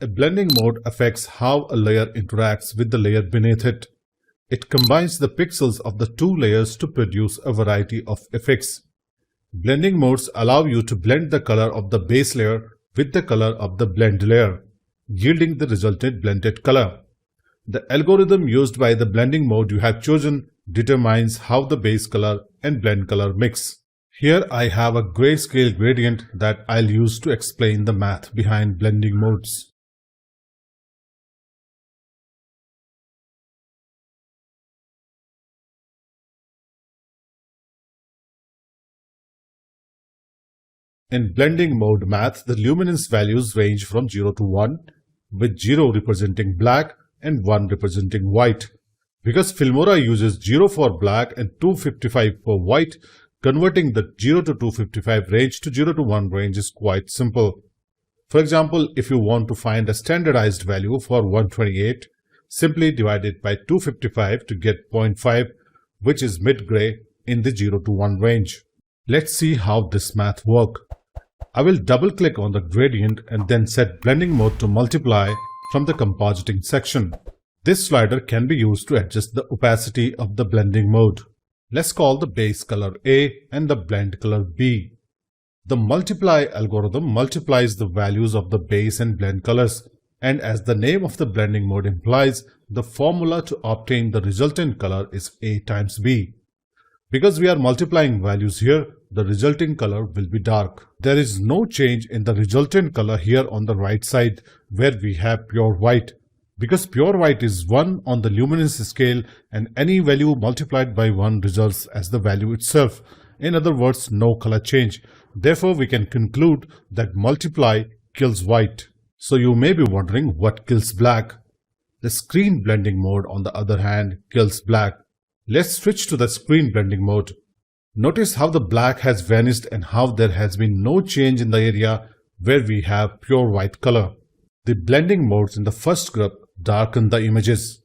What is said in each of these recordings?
A blending mode affects how a layer interacts with the layer beneath it. It combines the pixels of the two layers to produce a variety of effects. Blending modes allow you to blend the color of the base layer with the color of the blend layer, yielding the resultant blended color. The algorithm used by the blending mode you have chosen determines how the base color and blend color mix. Here I have a grayscale gradient that I'll use to explain the math behind blending modes. In blending mode math, the luminance values range from 0 to 1, with 0 representing black and 1 representing white. Because Filmora uses 0 for black and 255 for white, converting the 0 to 255 range to 0 to 1 range is quite simple. For example, if you want to find a standardized value for 128, simply divide it by 255 to get 0.5, which is mid-gray in the 0 to 1 range. Let's see how this math works. I will double-click on the gradient and then set blending mode to multiply from the compositing section. This slider can be used to adjust the opacity of the blending mode. Let's call the base color A and the blend color B. The multiply algorithm multiplies the values of the base and blend colors, and as the name of the blending mode implies, the formula to obtain the resultant color is A times B. Because we are multiplying values here, the resulting color will be dark. There is no change in the resultant color here on the right side where we have pure white. Because pure white is 1 on the luminance scale and any value multiplied by 1 results as the value itself. In other words, no color change. Therefore, we can conclude that multiply kills white. So you may be wondering what kills black. The screen blending mode, on the other hand, kills black. Let's switch to the screen blending mode. Notice how the black has vanished and how there has been no change in the area where we have pure white color. The blending modes in the first group darken the images.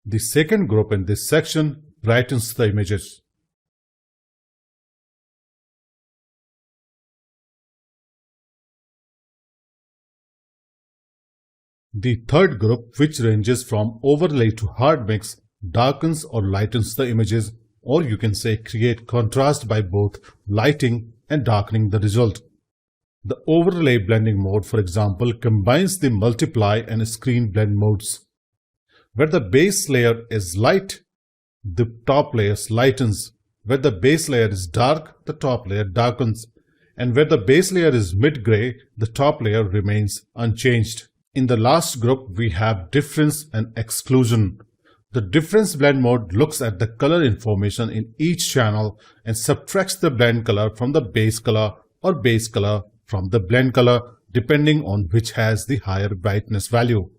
The second group in this section brightens the images. The third group, which ranges from overlay to hard mix, darkens or lightens the images, or you can say create contrast by both lighting and darkening the result. The overlay blending mode, for example, combines the multiply and screen blend modes. Where the base layer is light, the top layer lightens. Where the base layer is dark, the top layer darkens. And where the base layer is mid-gray, the top layer remains unchanged. In the last group, we have difference and exclusion. The difference blend mode looks at the color information in each channel and subtracts the blend color from the base color or base color from the blend color, depending on which has the higher brightness value.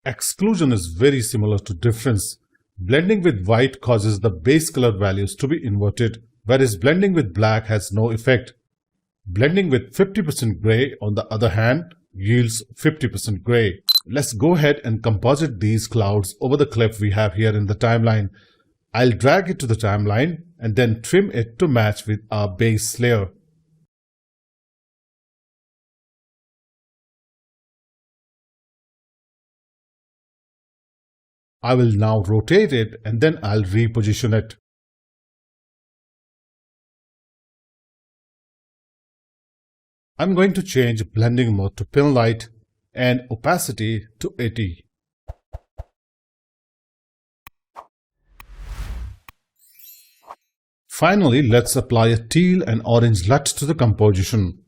Exclusion is very similar to difference. Blending with white causes the base color values to be inverted, whereas blending with black has no effect. Blending with 50% gray, on the other hand, yields 50% gray. Let's go ahead and composite these clouds over the clip we have here in the timeline. I'll drag it to the timeline and then trim it to match with our base layer. I will now rotate it and then I'll reposition it. I'm going to change blending mode to pin light and opacity to 80. Finally, let's apply a teal and orange LUT to the composition.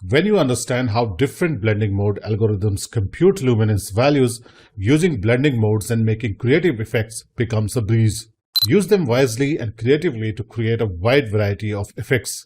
When you understand how different blending mode algorithms compute luminance values, using blending modes and making creative effects becomes a breeze. Use them wisely and creatively to create a wide variety of effects.